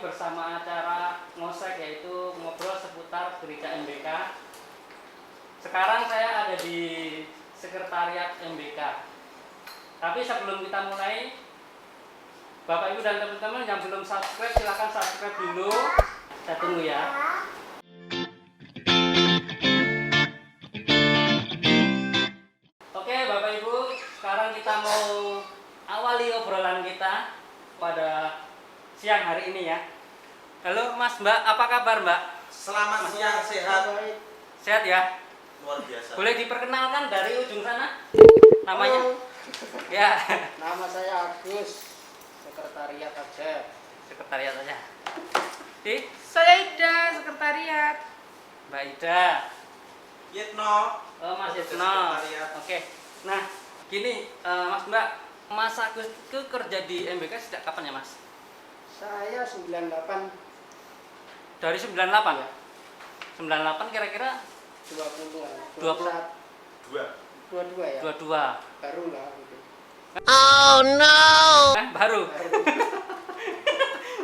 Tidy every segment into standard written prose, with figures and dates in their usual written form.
bersama acara ngosek, yaitu ngobrol seputar gereja MBK. Sekarang saya ada di sekretariat MBK. Tapi sebelum kita mulai, Bapak Ibu dan teman-teman yang belum subscribe, silahkan subscribe dulu. Saya tunggu ya. Oke Bapak Ibu, sekarang kita mau awali obrolan kita pada siang hari ini ya. Halo Mas, Mbak, apa kabar Mbak? Selamat siang, sehat. Sehat ya? Luar biasa. Boleh diperkenalkan dari ujung sana? Namanya? Halo. Ya. Nama saya Agus, sekretariat aja. Sekretariat aja. Di Saya Ida, sekretariat. Mbak Ida. Yitno. Oh, Mas Yitno. Sekretariat. Oke. Nah, gini Mas Mbak, Mas Agus itu kerja di MBK sejak kapan ya Mas? Saya 98. Dari 98 ya? 98 kira-kira 20-an. 20. 22 ya. 22. Baru lah gitu. Baru.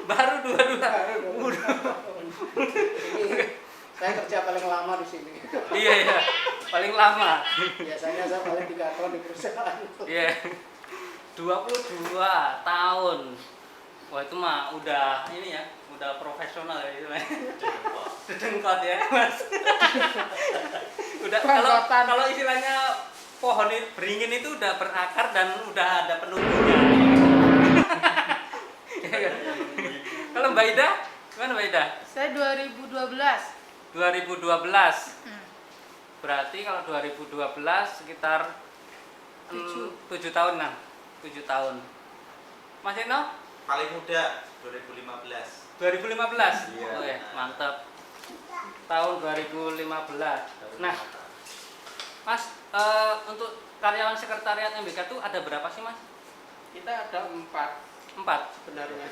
Baru 22. Baru. Ini saya kerja paling lama di sini. Iya, iya. Paling lama. Biasanya saya paling 3 tahun di perusahaan. Iya. 22 tahun. Wah, itu mah udah ini ya, udah profesional ya itu. Dedengkot ya, Mas. Udah kalau istilahnya pohon beringin itu udah berakar dan udah ada penunggunya. Kalau Mbak Ida, gimana Mbak Ida? Saya 2012. 2012. Berarti kalau 2012 sekitar 7 tahun nah. 7 tahun. Mas Eno? Paling muda 2015. 2015? Iya. Oh ya, mantap. Tahun 2015. Nah, Mas, untuk karyawan sekretariat MBK itu ada berapa sih Mas? Kita ada 4 4? sebenarnya.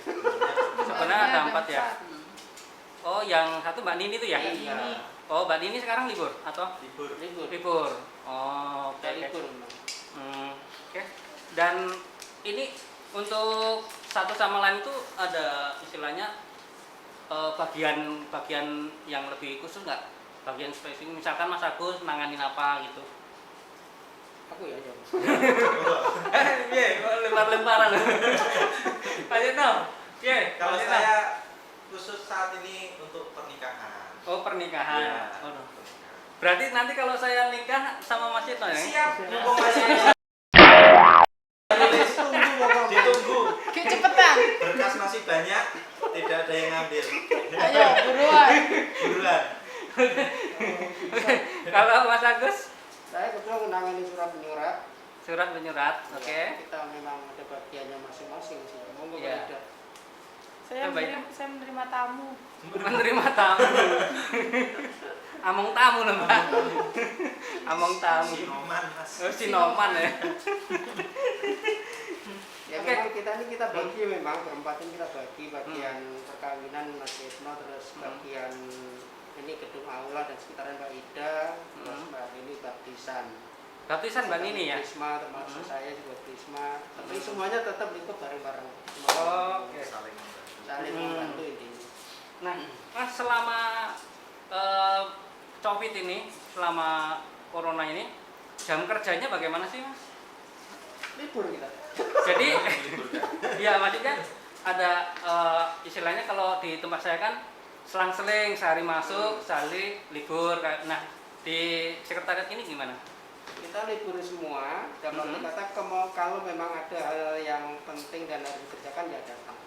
Sebenarnya ada 4 ya? Oh, yang satu Mbak Nini itu ya? Iya. Oh, Mbak Nini sekarang libur? Atau? Libur. Libur. Oh, oke. Kita Oke. libur memang. Oke. Dan ini untuk satu sama lain itu ada istilahnya bagian yang lebih khusus nggak? Bagian spesifik, misalkan Mas Agus nanganin apa gitu? Aku ya aja. Iya, lempar-lemparan. Pak Yitno, iya. Kalau Pak Yitno. saya khusus saat ini untuk pernikahan. Oh, pernikahan. Iya. Waduh. Berarti nanti kalau saya nikah sama Mas Yitno ya? Siap, mumpung masih ditunggu. Cepetan. Berkas masih banyak, tidak ada yang ngambil. Ayo, buruan. Buruan. Kalau Mas Agus? Saya kebetulan menangani surat menyurat. Surat menyurat, oke. Ya, kita memang ada bagiannya masing-masing sih. Monggo Iya. Ida. Saya menerima tamu. Menerima tamu. Among tamu loh Mbak. Among tamu. Sinoman, Mas. Oh, Sinoman ya. Ya Oke. memang kita bagi memang berempat ini kita bagi bagian perkawinan Mas Yitno, terus bagian ini gedung aula dan sekitaran Mbak Ida, terus Mbak Nini baptisan. Baptisan Mbak Nini ya? Prisma termasuk saya juga Prisma. Tapi semuanya tetap lingkup bareng-bareng. Oh, oke. Saling membantu intinya. Nah, Mas selama COVID ini, selama corona ini, jam kerjanya bagaimana sih Mas? Libur kita. Jadi, ya maksudnya ada istilahnya kalau di tempat saya kan selang-seling, sehari masuk, sehari libur. Nah, di sekretariat ini gimana? Kita libur semua. Dalam arti kata kalau memang ada hal yang penting dan harus dikerjakan ya datang.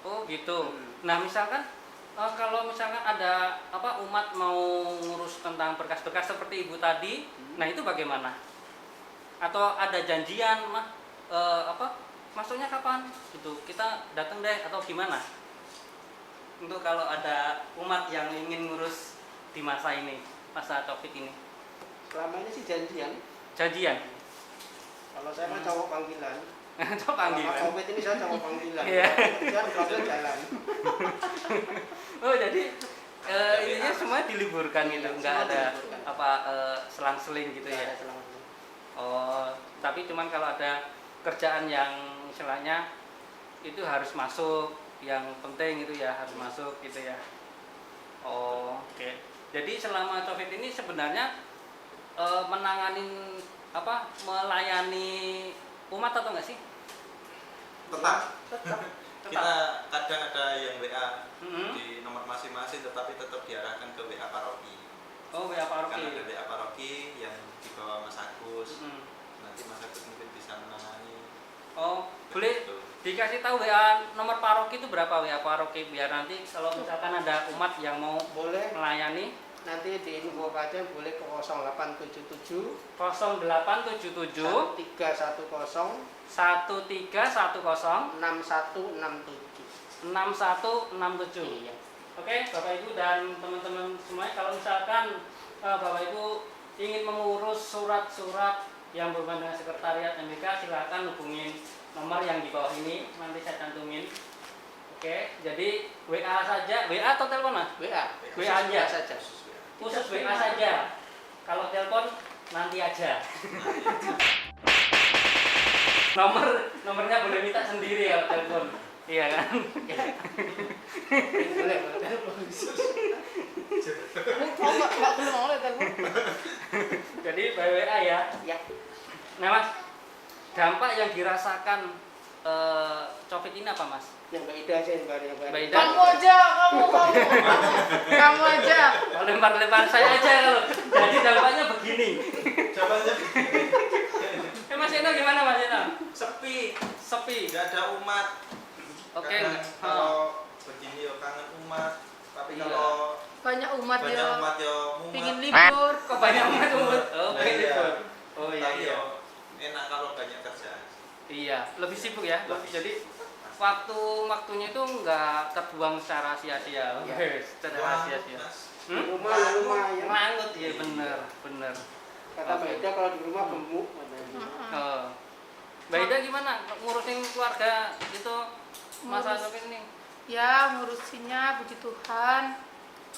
Oh gitu. Nah misalkan kalau misalkan ada umat mau ngurus tentang berkas-berkas seperti ibu tadi, nah itu bagaimana? Atau ada janjian masuknya kapan? Gitu kita datang deh atau gimana? Untuk kalau ada umat yang ingin ngurus di masa ini, masa COVID ini. Selama ini sih janjian. Janjian. Kalau saya mah cowok panggilan. Coba panggilan. Kalau COVID ini saya cowok panggilan. Iya. Kerjaan kalau jalan. Oh jadi ininya semua diliburkan gitu, Iya, nggak semua ada diliburkan. selang-seling gitu Nggak ya. ada selang-seling. Oh, tapi cuman kalau ada kerjaan yang istilahnya itu harus masuk yang penting itu ya harus masuk gitu ya. Oh, oke. Jadi selama COVID ini sebenarnya menanganin apa melayani umat atau enggak sih? Tetap. Tetap. Kita kadang ada yang WA Mm-hmm. di nomor masing-masing, tetapi tetap diarahkan ke WA paroki. Oh, WA paroki. Karena ada WA paroki yang dibawa Mas Agus. Mm-hmm. Nanti Mas Agus mungkin bisa menangani. Oh, boleh Begitu. dikasih tahu WA nomor paroki itu berapa WA paroki biar nanti kalau misalkan ada umat yang mau Boleh melayani nanti di info aja, boleh ke 0877 0877 1310 1310 6167. 6167. Iya. Oke, Bapak Ibu dan teman-teman semuanya, kalau misalkan Bapak Ibu ingin mengurus surat-surat yang berhubungan dengan sekretariat MBK, silakan hubungin nomor yang di bawah ini, nanti saya cantumin. Oke, jadi WA saja, WA atau telepon Mas? WA. WA aja. saja. Khusus WA saja. Kalau telepon nanti aja. Nomornya boleh minta sendiri kalau telepon. Iya kan? Boleh, telepon. Oh, nggak belum oleh telepon. Jadi by WA ya. Ya. Nah Mas, dampak yang dirasakan COVID ini apa Mas? Yang Mbak Ida aja yang baru. Mbak Ida. Kamu aja, kamu aja. Oh, lempar saya aja kalau. Jadi dampaknya begini. Jawabannya Mas Eno gimana Mas Eno? sepi, Sepi. nggak ada umat. Oke. Kadang kalau begini yo kangen umat, tapi Iya. kalau Banyak umat banyak ya. umat yo mumet. Pingin libur. Kok banyak umat umat? Oh, Nah, kayak iya. gitu. Oh iya Tapi iya. yo enak kalau banyak kerjaan. Iya, lebih sibuk ya. Lebih Jadi sibuk. waktunya itu nggak terbuang secara sia-sia. Iya. Secara Wah, sia-sia. Mas. Rumah ya. Langut ya bener. Kata Mbak Ida kalau di rumah gemuk. Oh. Mbak Ida gimana ngurusin keluarga itu masa Ngurus. COVID ini? Ya, ngurusinnya puji Tuhan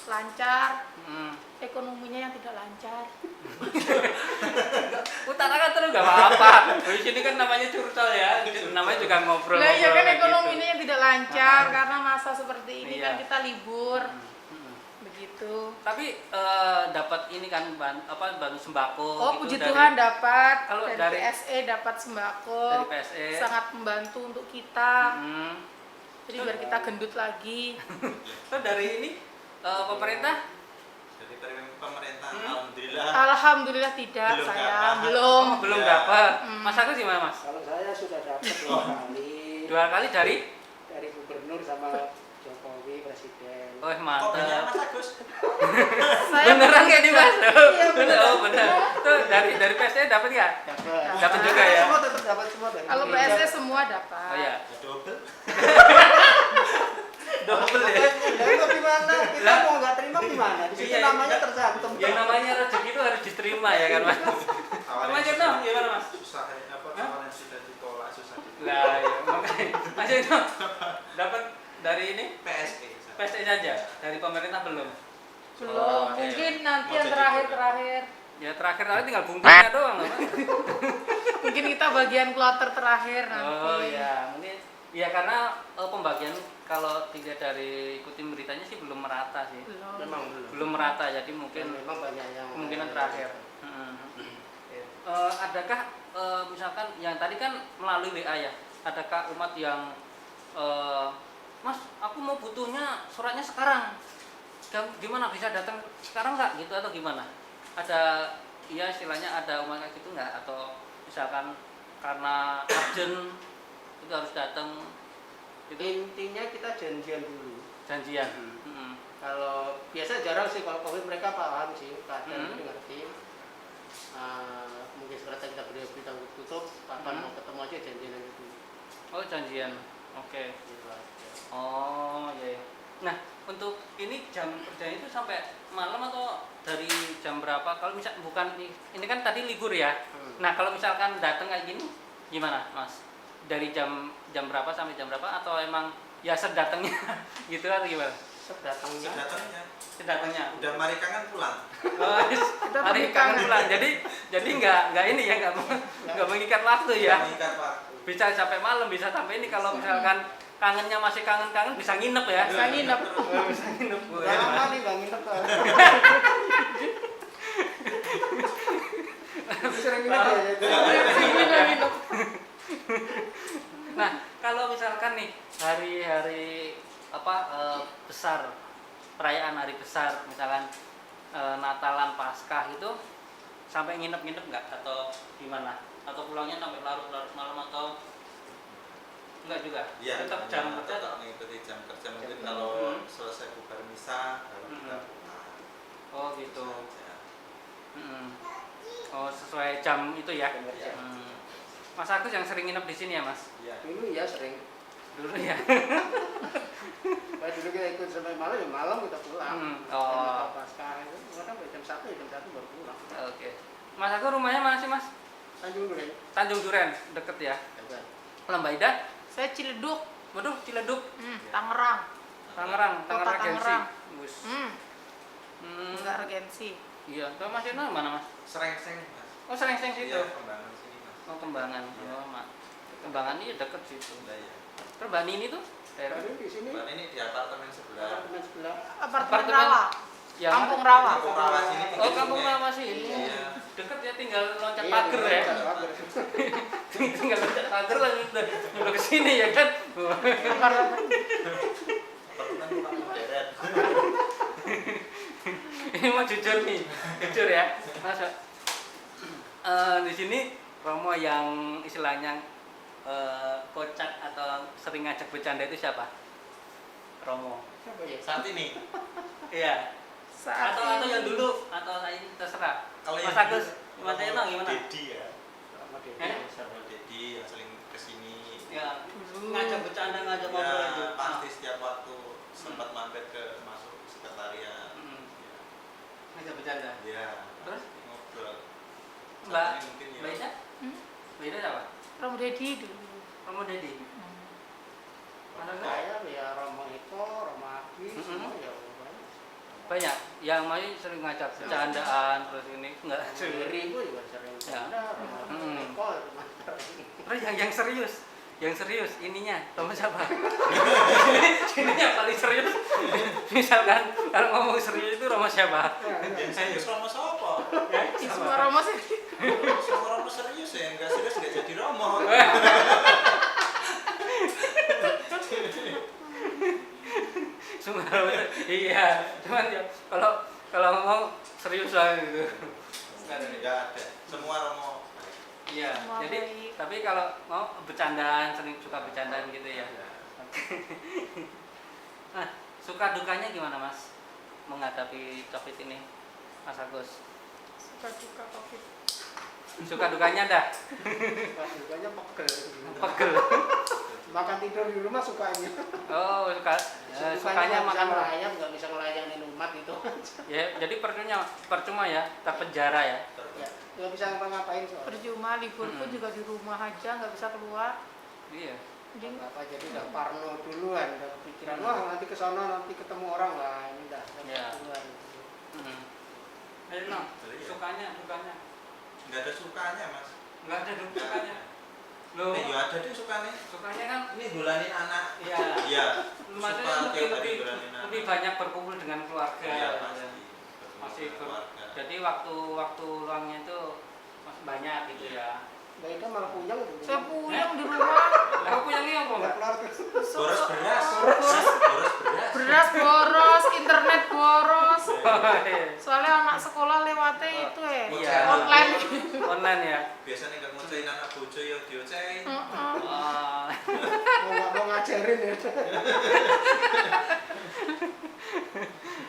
lancar. Hmm. Ekonominya yang tidak lancar. Utarakan terus nggak apa-apa. Di sini kan namanya curcol ya, namanya juga ngobrol. Nah, ya kan kayak ekonominya gitu. yang tidak lancar karena masa seperti ini Iya. kan kita libur. Hmm. Begitu. Tapi dapat ini kan bantu sembako. Oh, gitu puji dari- Tuhan dapat Kalau dari dari- PSE dapat sembako. dari PSE. Sangat membantu untuk kita. Hmm. Jadi biar kita gendut lagi. Terus dari ini pemerintah Dari pemerintah Hmm. alhamdulillah Alhamdulillah tidak, Belum sayang. dapat. Belum. belum Ya. dapat. Hmm. Mas Agus gimana Mas? Kalau saya sudah dapat Oh. 2 kali 2 kali dari? dari gubernur sama Jokowi presiden. Oh kok banyak mantap. Mas Agus. Saya Beneran kayak di Mas? Iya, Bener. Oh bener. Tuh dari PSE dapat nggak? Dapat. Dapat juga ya? Semua tetap dapat semua dari. kalau Iya. PSE semua dapat. Oh iya. Double. Double ya. Itu gimana? Kita Lah. mau nggak terima gimana? Di situ Iya, namanya iya. tercantum. Yang namanya rezeki itu harus diterima ya kan Mas? Mas Eno gimana Mas? Susah apa Hah? kemarin sudah ditolak susah ditolak. Lah ya makanya. Mas Eno dapat dari ini PSE. PSE saja, dari pemerintah belum. Belum. Oh, iya. Mungkin nanti Mau yang jadi terakhir. Ya terakhir tinggal bungkusnya doang Mas. Mungkin kita bagian kloter terakhir nanti. Oh ya, mungkin ya karena pembagian kalau tidak dari ikutin beritanya sih belum merata sih. Belum. Memang belum. Belum merata jadi Dan mungkin memang banyak yang kemungkinan terakhir. Adakah misalkan yang tadi kan melalui WA ya, adakah umat yang Mas, aku mau butuhnya suratnya sekarang. Gimana bisa datang sekarang nggak gitu atau gimana? Ada ya istilahnya ada umat kayak gitu nggak atau misalkan karena urgent itu harus datang itu Intinya kita janjian dulu. janjian. Kalau biasa jarang sih kalau COVID mereka paham sih keadaan itu ngerti. Mungkin sekarang kita berita tutup, kapan mau ketemu aja janjian aja dulu. Oh janjian, oke. Gitu aja. Oh iya. Iya. Nah untuk ini jam kerjanya itu sampai malam atau dari jam berapa? Kalau misal bukan ini kan tadi libur ya. Nah kalau misalkan datang kayak gini gimana Mas? Dari jam berapa sampai jam berapa atau emang ya sedatangnya gitu atau gimana? Sedatangnya. Sedatangnya Sedatangnya. udah mari kangen pulang. Oh, hari pergi kangen kangen. pulang. Jadi nggak ini ya nggak mengikat waktu ya. Mengikat waktu. Bisa sampai malam bisa sampai ini kalau misalkan kangennya masih kangen-kangen bisa nginep ya. Bisa nginep. Bisa nginep. Bu, Udah ya, lama Mas. nih nggak nginep tuh. Sering nginep ya. Nginep. Nah, kalau misalkan nih hari-hari besar, perayaan hari besar, misalkan Natalan, Paskah itu sampai nginep-nginep nggak atau gimana? Atau pulangnya sampai larut-larut malam atau enggak juga? Iya, Tetap jam kerja. tetap mengikuti jam kerja. Mungkin Jam kalau kerja. selesai bubar misa baru kita pulang. Oh gitu. Saja. Mm-mm. Oh sesuai jam itu ya. Jam kerja. Mas Agus yang sering nginep di sini ya Mas? Iya. Dulu ya sering. Dulu ya. Kayak dulu kita ikut sampai malam, ya malam kita pulang. Oh. Paskah itu kadang jam 1 baru pulang. Oke. Mas Agus rumahnya mana sih Mas? Tanjung Duren. Tanjung Duren, deket ya. Kalau Mbak Ida? Saya Ciledug. Waduh, Ciledug, Tangerang. Tangerang, Kota Tangerang Regensi. Tangerang. Bus. Hmm, enggak regensi. Iya, kalau Mas Ina mana Mas? Serengseng, Mas. Oh, Serengseng situ. Iya, Kembangan sini, Mas. Oh, Kembangan. Iya. Oh, Mak. Kembangan ini deket situ. Udah ya. Terus Mbak Nini tuh daerah Baru di sini Mbak ini di apartemen sebelah. apartemen sebelah. Apartemen Apartemen. Rawa. yang Kampung Rawa. Kampung Rawa sini. Oh, Kampung Rawa sih. Iya. Deket ya, tinggal loncat Iya, pagar ya. loncat pagar. Tinggal loncat pagar langsung udah ke sini ya kan. Apartemen Pak Modern. Ini mau jujur nih, jujur ya. Mas, di sini Romo yang istilahnya kocak atau sering ngajak bercanda itu siapa? Romo. Siapa ya? Saat ini Iya. Saat Atau ini. yang dulu atau ini terserah. kalau Mas yang Agus, dulu, Mas Eno gimana? Dedi ya. Sama Dedi. Eh? Sama Dedi yang sering kesini. Ya, Dulu. ngajak bercanda, ngajak ngobrol itu. Ya, pasti setiap waktu sempat mampir ke masuk sekretariat. Hmm. Ya. Ngajak bercanda. Ya, Terus? pasti ngobrol. Mbak, Saat ini mungkin ya. Mbak Ida? Hmm? Mbak Ida siapa? Romo Dedi dulu. Romo Dedi. Mana enggak? Saya ya Romo Eko, Romo Abi, Mm-mm. semua ya banyak. Banyak yang mau sering ngajak bercandaan terus ini enggak. Sendiri gue juga sering Ya. bercanda, Romo Mm. Eko. Terus yang serius ininya Romo siapa? Ininya paling serius. Misalkan kalau ngomong serius itu Romo siapa? Yang serius Romo siapa? Semua Romo sih. Sama Romo serius ya, enggak serius enggak jadi Romo. Semua Romo iya, cuman ya kalau ngomong serius lah gitu. Enggak ada. Semua Romo baik. Iya, Semua jadi baik. tapi kalau mau bercandaan sering suka bercandaan gitu ya. Ya. Nah, suka dukanya gimana Mas menghadapi COVID ini, Mas Agus? Suka-suka Covid. Suka dukanya dah, Pas dukanya pegel. pegel. Makan tidur di rumah sukanya. Oh, sukanya nggak bisa makan. melayani, nggak bisa melayani umat itu. Ya, jadi percuma ya, terpenjara ya. Ya, nggak bisa ngapa-ngapain soalnya. Percuma libur pun juga di rumah aja, nggak bisa keluar. Iya. Jadi Apa jadi udah parno duluan, udah pikiran wah nanti ke sono nanti ketemu orang lah ini dah Ya. duluan. Hmm. Ayo, no. Sukanya, dukanya. Enggak ada sukanya, Mas. Enggak ada dukanya. Loh, Ya ada deh sukanya. sukanya kan Ini dolanin anak. iya. Iya. Maksudnya Suka tiap hari lebih dolanin anak. lebih banyak berkumpul dengan keluarga. Iya, gitu. pasti. Masih keluarga. Jadi waktu luangnya itu masih banyak gitu ya. Mbak Ida malah puyeng tuh. saya puyeng di rumah. Aku punya ini apa Nggak enggak? keluar tuh. Boros beras. Boros, Boros beras. beras boros, internet boros. Iya. Soalnya anak sekolah lewatnya itu Iya. online. Online ya. Biasanya nggak ngocehin anak bojo yang diocehin. Heeh. Oh. Mau ngajarin ya.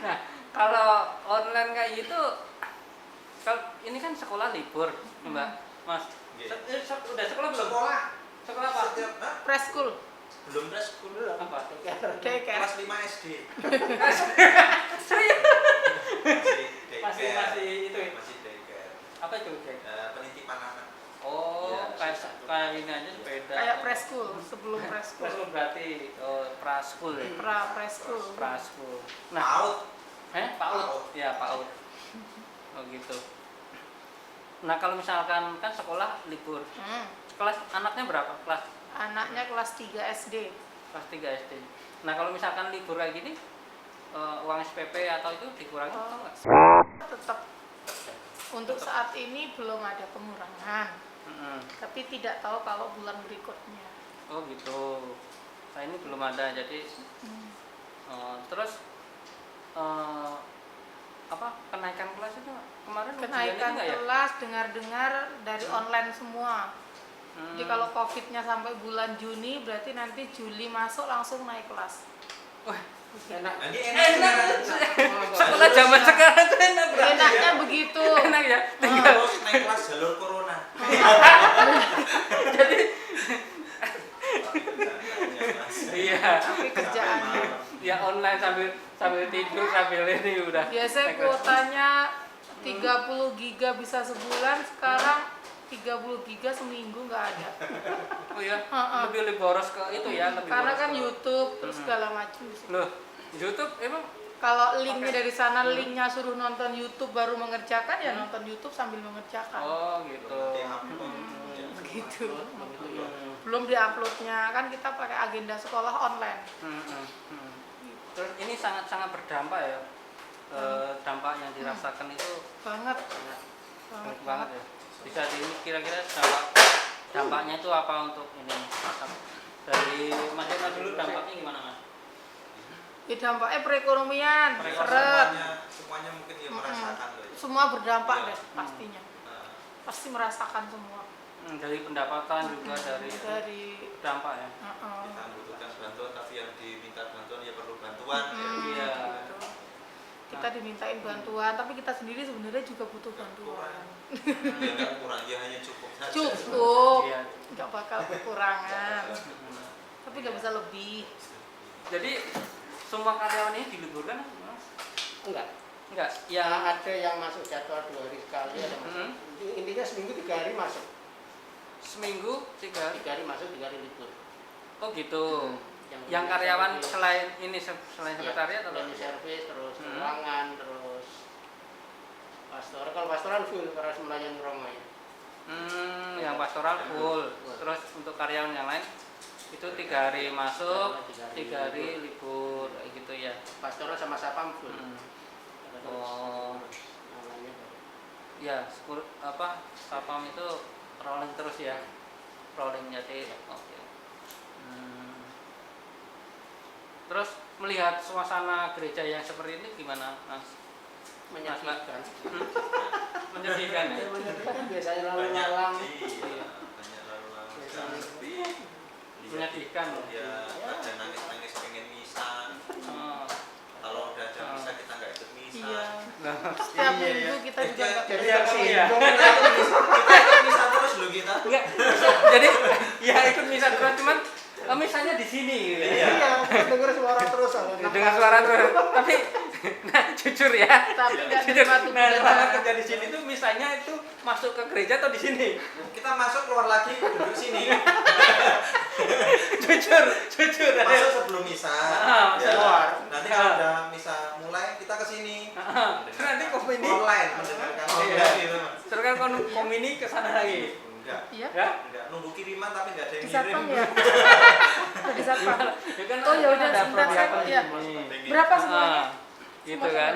Nah, kalau online kayak gitu, kalau ini kan sekolah libur, Mbak, Mas. Iya. Udah sekolah belum? Sekolah. Sekolah apa? Setiap, hah? Preschool, Belum preschool. Apa? daycare. Kelas 5 SD. Serius? Masih daycare. Masih itu. Masih daycare. Apa itu? Jack? Penitipan anak. Oh, Iya, kayak ini aja sepeda. Kayak preschool, sebelum preschool. Preschool berarti praskul ya. Preschool. Praskul. Nah, PAUD. PAUD. PAUD. Ya, PAUD. Oh gitu. Nah, kalau misalkan kan sekolah libur. Kelas anaknya berapa? Kelas Anaknya kelas 3 SD. Kelas 3 SD. Nah, kalau misalkan libur kayak gini, uang SPP atau itu dikurangi atau enggak? Tetap untuk saat ini belum ada pengurangan, tapi tidak tahu kalau bulan berikutnya. Oh gitu. Saya ini belum ada, jadi terus apa kenaikan kelas itu kemarin Kenaikan enggak ya? kelas dengar-dengar dari online semua. Jadi kalau COVID-nya sampai bulan Juni, berarti nanti Juli masuk langsung naik kelas. Wah, Enak. Nah, ini enak. sekolah zaman sekarang tuh enak berarti Enaknya ya? begitu. Enak ya. Terus naik kelas jalur corona. Jadi Tapi kerjaannya, Mas. iya, Tapi kerjaannya. ya online sambil tidur sambil ini udah. Biasanya naik kelas. kuotanya 30 giga bisa sebulan, sekarang 30 giga seminggu nggak ada. Oh ya, Heeh. lebih boros ke itu ya, lebih Karena boros kan ke- YouTube terus segala macam. Loh, YouTube emang Kalau linknya dari sana, linknya suruh nonton YouTube baru mengerjakan, ya nonton YouTube sambil mengerjakan. oh gitu. Begitu. Begitu ya. Belum diuploadnya, kan kita pakai agenda sekolah online. Terus ini sangat berdampak ya. Dampak yang dirasakan itu Banget. banyak banget ya. Bisa kira-kira dampaknya itu apa untuk ini? Dari Mas Yona dulu dampaknya gimana Mas? Ya, dampaknya perekonomian, seret, Semuanya mungkin ya merasakan loh. Ya. semua berdampak Iya. deh pastinya. Nah, Pasti merasakan semua. Dari pendapatan juga dari dampak ya. kita membutuhkan bantuan tapi yang diminta bantuan ya perlu bantuan ya. Iya. Gitu. Kita dimintain bantuan, tapi kita sendiri sebenarnya juga butuh bantuan. Ya nggak kurang, ya hanya cukup saja. Cukup, Iya. nggak bakal kekurangan, tapi nggak bisa lebih. Jadi semua karyawan ini diliburkan Mas? Enggak. Enggak. Ya Yang ada yang masuk jadwal 2 hari sekali, ada masuk. Intinya seminggu 3 hari masuk. seminggu 3 hari. 3 hari masuk, 3 hari libur. Oh gitu. Yang Yang ini karyawan servis. selain ini selain Iya, sekretariat atau? yang servis, terus Hmm. ruangan, terus pastoral. Kalau pastoral full karena melayani rumah ya. Yang pastoral full. Terus untuk karyawan yang lain itu 3 hari masuk, 3 hari libur kayak gitu ya. Pastoral sama sapam full. Hmm. Oh. Namanya Ya, sapam itu rolling terus ya. Rolling jadi oke. Terus melihat suasana gereja yang seperti ini gimana, Mas? menyedihkan. Menyedihkan ya? Menyedihkan biasanya lalu Banyak, lalang. iya, banyak lalu lalang sekarang sepi. Menyedihkan loh. Ya, ada nangis-nangis pengen misa. Oh. Kalau udah ada misa kita nggak ikut misa. Iya. Nah, Setiap Iya, minggu iya. kita juga nggak Jadi Iya, tersinggung. Kita ikut misa terus loh kita. enggak. Jadi ya ikut misa terus cuman misanya di sini gitu. Iya. Iya, dengar suara terus. Dengan suara terus. Tapi nah, jujur ya. tapi nggak Jujur. terima tuh Nah, selama benar. kerja di sini tuh misanya itu masuk ke gereja atau di sini? Kita masuk keluar lagi duduk sini. jujur. Masuk sebelum misa. Masuk keluar. Nanti kalau udah misa mulai kita ke sini. Terus nanti komini. Online mendengarkan Iya. online gitu, Mas. Terus kan komini ke sana lagi. Enggak. Iya. Ya? Enggak nunggu kiriman tapi enggak ada yang Di satpam ngirim. ya. Di satpam. Ya kan Oh, ya udah, ada sebentar, provider saya- iya. di sini. Berapa semuanya? Gitu kan.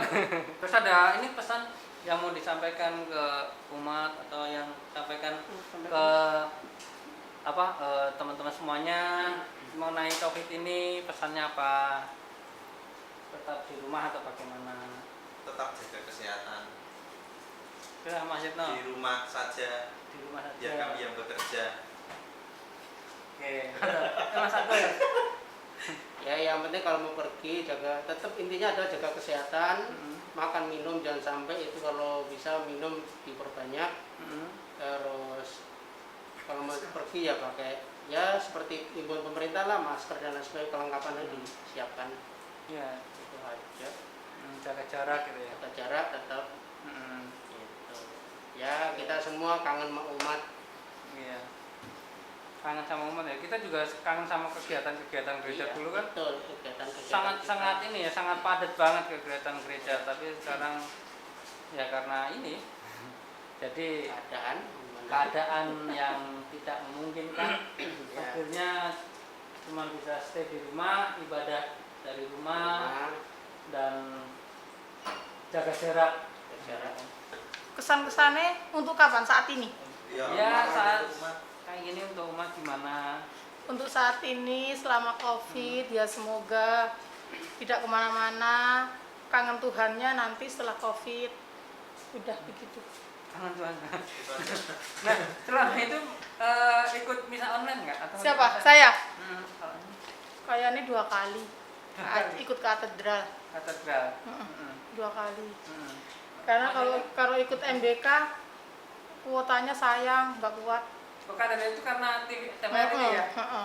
Terus ada ini pesan yang mau disampaikan ke umat atau yang disampaikan ke teman-teman semuanya mengenai COVID ini, pesannya apa? Tetap di rumah atau bagaimana? Tetap jaga kesehatan. Ya Mas Yitno, Di rumah saja. di rumah saja. Ya kami yang bekerja. Oke. Mas Agus ya? Ya yang penting kalau mau pergi jaga, tetap intinya adalah jaga kesehatan, makan minum jangan sampai itu kalau bisa minum diperbanyak. Terus kalau mau pergi ya pakai ya seperti imbauan pemerintah lah, masker dan lain sebagainya, kelengkapan itu disiapkan. Ya, Itu aja. jaga jarak gitu ya. Jaga jarak tetap. Gitu. Ya kita semua kangen sama umat. Iya. Kangen sama umat ya. Kita juga kangen sama kegiatan-kegiatan gereja Iya, dulu kan. betul, kegiatan-kegiatan Sangat kita. ini ya, sangat padat banget kegiatan gereja, tapi sekarang ya karena ini jadi keadaan keadaan yang tidak memungkinkan Ya. akhirnya cuma bisa stay di rumah, ibadah dari rumah Nah, dan jaga jarak. Kesan-kesannya untuk kapan? Saat ini? Ya saat kayak gini untuk umat gimana? Untuk saat ini selama COVID ya semoga tidak kemana-mana, kangen Tuhannya nanti setelah COVID. Udah begitu. Kangen Tuhan. Nah, selama itu ikut misa online nggak? Atau Siapa? misa- Saya. Kalau ini Kayaknya 2 kali. Ikut katedral. katedral. 2 kali. Hmm. Karena kalau ikut MBK kuotanya sayang, nggak kuat. Oh, katedral itu karena TV TVRI ya?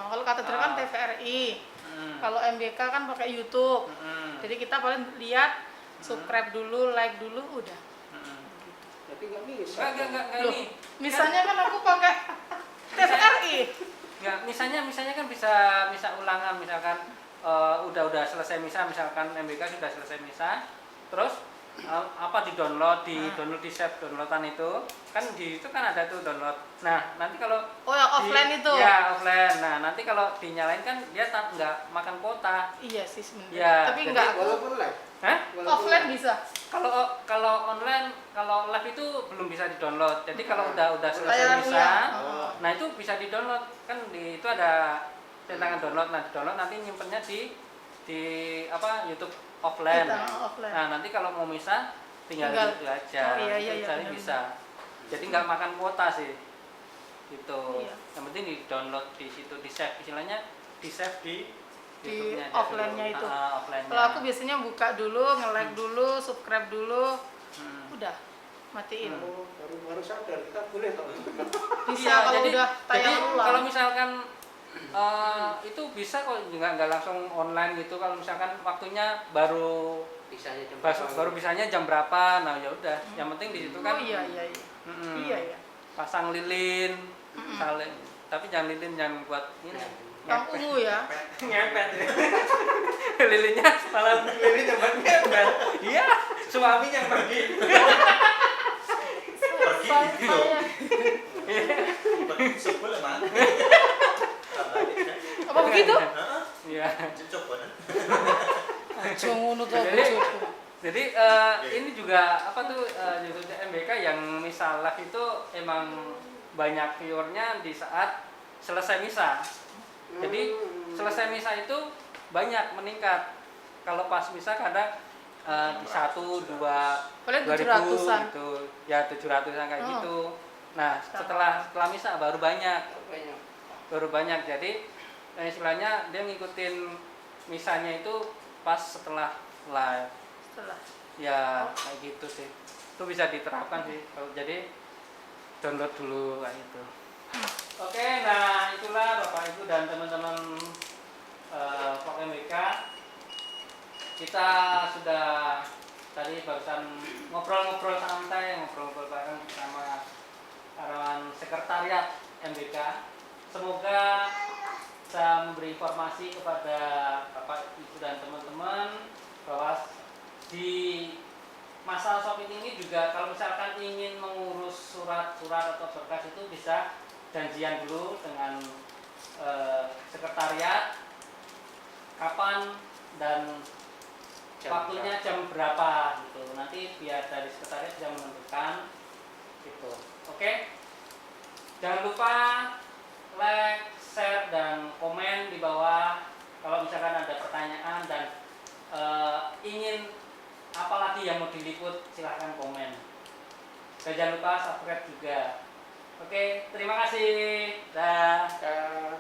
Kalau katedral kan Ah. TVRI. Hmm. Kalau MBK kan pakai YouTube. Hmm. Jadi kita paling lihat, subscribe dulu, like dulu, udah. Hmm. jadi nggak bisa. Enggak Loh, ini. misalnya kan aku pakai TVRI. Enggak, misalnya kan bisa ulangan, misalkan udah selesai misa, misalkan MBK sudah selesai misa, terus di download di save downloadan itu kan itu kan ada tuh download. Nah nanti kalau Oh yang offline itu? ya offline. Nah nanti kalau dinyalain kan dia nggak makan kuota. Iya sih sebenarnya. Ya, Tapi jadi nggak Walaupun live. Hah? offline bisa. Kalau online, kalau live itu belum bisa di-download. Jadi kalau udah selesai Layanan misa, iya. nah itu bisa di-download. Kan itu ada centangan download. Nah, di-download nanti nyimpennya di YouTube offline. Offline. Nah, nanti kalau mau misa tinggal itu aja. Oh, iya, Itu iya, cari benar. bisa. Jadi nggak makan kuota sih. Gitu. Iya. Yang penting di-download di situ, di-save istilahnya, di-save di Di YouTube-nya aja offline-nya dulu. itu. Offline-nya. Kalau aku biasanya buka dulu, nge-like dulu, subscribe dulu, Hmm. udah matiin. Oh, baru sadar kita boleh toh. Bisa Iya, kalau udah jadi tayang ulang. kalau misalkan itu bisa kok nggak langsung online gitu. Kalau misalkan waktunya baru Bisanya jam baru bisanya jam berapa, nah ya udah. Yang penting di situ kan Oh iya. mm-mm, Iya ya. pasang lilin, saling. Tapi jangan lilin, jangan buat ini. Yang ungu ya. Ngepet. Lilinnya malah lilin yang buat ngepet. Iya, suaminya yang pergi. Saya Pergi sebel emang. apa begitu? Iya. Coba kan. Jangan tuh Jadi- Jadi ini juga YouTube MBK yang misal live itu emang banyak viewernya di saat selesai misa. Jadi selesai misa itu banyak meningkat. Kalau pas misa kadang di 1, 2, Paling 2000 700-an. gitu. Ya 700-an kayak Oh. gitu. Nah, setelah misa baru banyak. Jadi istilahnya dia ngikutin misanya itu pas setelah live. Setelah. Ya kayak gitu sih, itu bisa diterapkan sih. Kalau jadi download dulu kayak gitu. Oke, nah itulah Bapak Ibu dan teman-teman Vlog MBK. Kita sudah tadi barusan ngobrol-ngobrol santai, ngobrol bareng bersama karyawan sekretariat MBK. Semoga bisa memberi informasi kepada Bapak Ibu dan teman-teman bahwa di masa COVID ini juga kalau misalkan ingin mengurus surat-surat atau berkas itu bisa janjian dulu dengan sekretariat kapan dan waktunya jam berapa gitu. Nanti biar dari sekretariat bisa menentukan gitu. Oke. Jangan lupa like, share dan komen di bawah kalau misalkan ada pertanyaan dan ingin apalagi yang mau diliput silahkan komen. Dan jangan lupa subscribe juga. Oke, terima kasih. Dah. Nah,